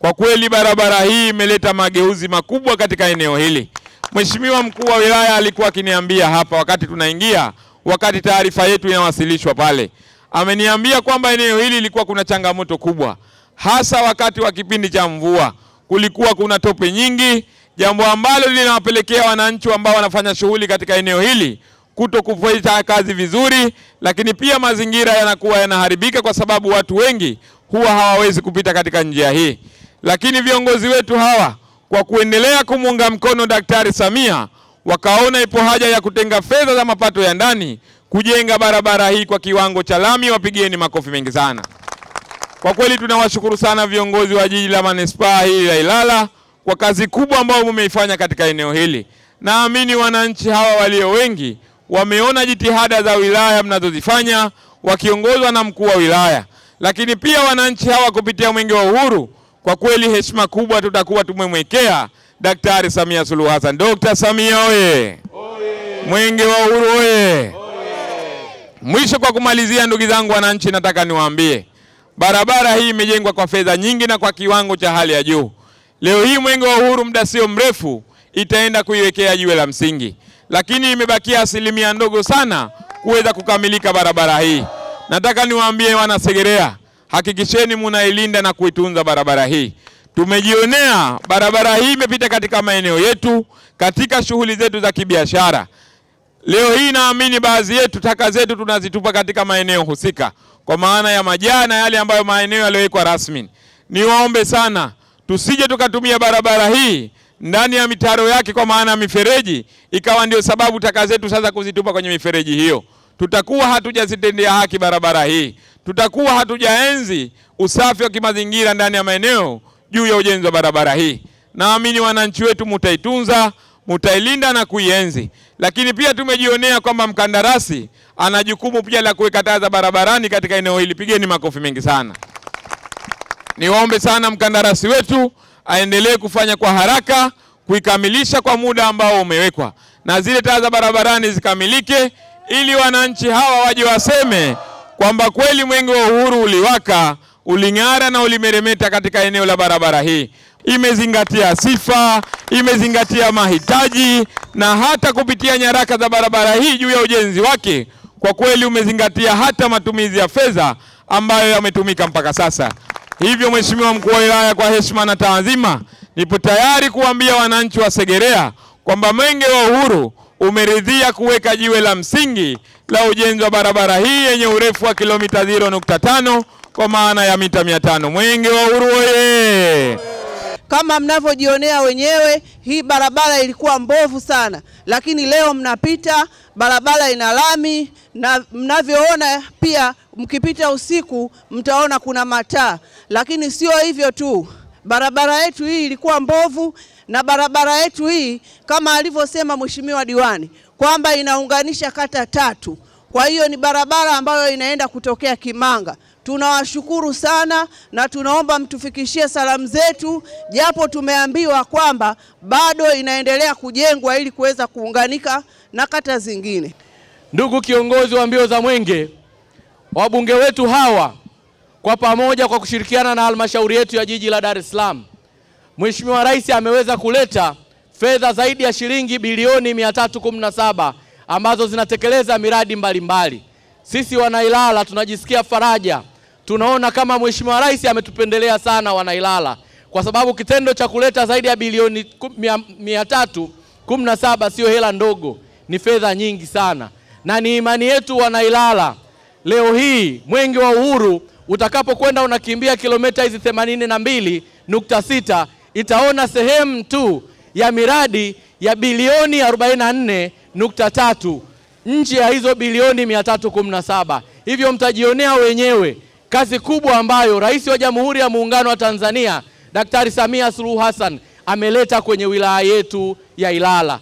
Kwa kweli barabara hii imeleta mageuzi makubwa katika eneo hili. Mheshimiwa mkuu wa wilaya alikuwa akiniambia hapa wakati tunaingia, wakati taarifa yetu inawasilishwa pale, ameniambia kwamba eneo hili lilikuwa kuna changamoto kubwa, hasa wakati wa kipindi cha mvua. Kulikuwa kuna tope nyingi, jambo ambalo linawapelekea wananchi ambao wanafanya shughuli katika eneo hili kuto kufanya kazi vizuri, lakini pia mazingira yanakuwa yanaharibika kwa sababu watu wengi huwa hawawezi kupita katika njia hii. Lakini viongozi wetu hawa kwa kuendelea kumuunga mkono Daktari Samia, wakaona ipo haja ya kutenga fedha za mapato ya ndani kujenga barabara hii kwa kiwango cha lami. Wapigieni makofi mengi sana. Kwa kweli tunawashukuru sana viongozi wa jiji la manispaa hili la Ilala kwa kazi kubwa ambayo mmeifanya katika eneo hili. Naamini wananchi hawa walio wengi wameona jitihada za wilaya mnazozifanya wakiongozwa na mkuu wa wilaya. Lakini pia wananchi hawa kupitia Mwenge wa Uhuru, kwa kweli heshima kubwa tutakuwa tumemwekea Daktari Samia Suluhu Hassan. Dr. Samia oye! Mwenge wa Uhuru oye! Mwisho kwa kumalizia, ndugu zangu wananchi, nataka niwaambie barabara hii imejengwa kwa fedha nyingi na kwa kiwango cha hali ya juu. Leo hii Mwenge wa Uhuru muda sio mrefu itaenda kuiwekea jiwe la msingi, lakini imebakia asilimia ndogo sana kuweza kukamilika barabara hii. Nataka niwaambie wana Segerea, hakikisheni mnailinda na kuitunza barabara hii. Tumejionea barabara hii imepita katika maeneo yetu, katika shughuli zetu za kibiashara. Leo hii naamini baadhi yetu taka zetu tunazitupa katika maeneo husika, kwa maana ya majana yale ambayo maeneo yaliyowekwa rasmi. Niwaombe sana tusije tukatumia barabara hii ndani ya mitaro yake, kwa maana ya mifereji, ikawa ndio sababu taka zetu sasa kuzitupa kwenye mifereji hiyo. Tutakuwa hatujazitendea haki barabara hii. Tutakuwa hatujaenzi usafi wa kimazingira ndani ya maeneo juu ya ujenzi wa barabara hii. Naamini wananchi wetu mtaitunza, mtailinda na kuienzi. Lakini pia tumejionea kwamba mkandarasi ana jukumu pia la kuweka taa za barabarani katika eneo hili. Pigeni makofi mengi sana. Niwaombe sana mkandarasi wetu aendelee kufanya kwa haraka kuikamilisha kwa muda ambao umewekwa, na zile taa za barabarani zikamilike, ili wananchi hawa waje waseme kwamba kweli Mwenge wa Uhuru uliwaka, uling'ara na ulimeremeta katika eneo la barabara hii. Imezingatia sifa, imezingatia mahitaji, na hata kupitia nyaraka za barabara hii juu ya ujenzi wake, kwa kweli umezingatia hata matumizi ya fedha ambayo yametumika mpaka sasa. Hivyo Mheshimiwa mkuu wa wilaya, kwa heshima na taadhima, nipo tayari kuambia wananchi wa Segerea kwamba Mwenge wa Uhuru umeridhia kuweka jiwe la msingi la ujenzi wa barabara hii yenye urefu wa kilomita 0.5 kwa maana ya mita 500. Mwenge wa Uhuru oye! Kama mnavyojionea wenyewe, hii barabara ilikuwa mbovu sana, lakini leo mnapita, barabara ina lami, na mnavyoona pia mkipita usiku mtaona kuna mataa. Lakini sio hivyo tu, barabara yetu hii ilikuwa mbovu, na barabara yetu hii kama alivyosema Mheshimiwa Diwani kwamba inaunganisha kata 3. Kwa hiyo ni barabara ambayo inaenda kutokea Kimanga. Tunawashukuru sana na tunaomba mtufikishie salamu zetu, japo tumeambiwa kwamba bado inaendelea kujengwa ili kuweza kuunganika na kata zingine. Ndugu kiongozi wa mbio za Mwenge, wabunge wetu hawa kwa pamoja, kwa kushirikiana na halmashauri yetu ya jiji la Dar es Salaam, Mheshimiwa Rais ameweza kuleta fedha zaidi ya shilingi bilioni 317 ambazo zinatekeleza miradi mbalimbali. Sisi wanailala tunajisikia faraja. Tunaona kama Mheshimiwa Rais ametupendelea sana wanailala, kwa sababu kitendo cha kuleta zaidi ya bilioni 317 sio hela ndogo, ni fedha nyingi sana. Na ni imani yetu wanailala, leo hii Mwenge wa Uhuru utakapokwenda unakimbia kilomita hizi 82.6, itaona sehemu tu ya miradi ya bilioni 44.3 nje ya hizo bilioni 317. Hivyo mtajionea wenyewe kazi kubwa ambayo Rais wa Jamhuri ya Muungano wa Tanzania Daktari Samia Suluhu Hassan ameleta kwenye wilaya yetu ya Ilala.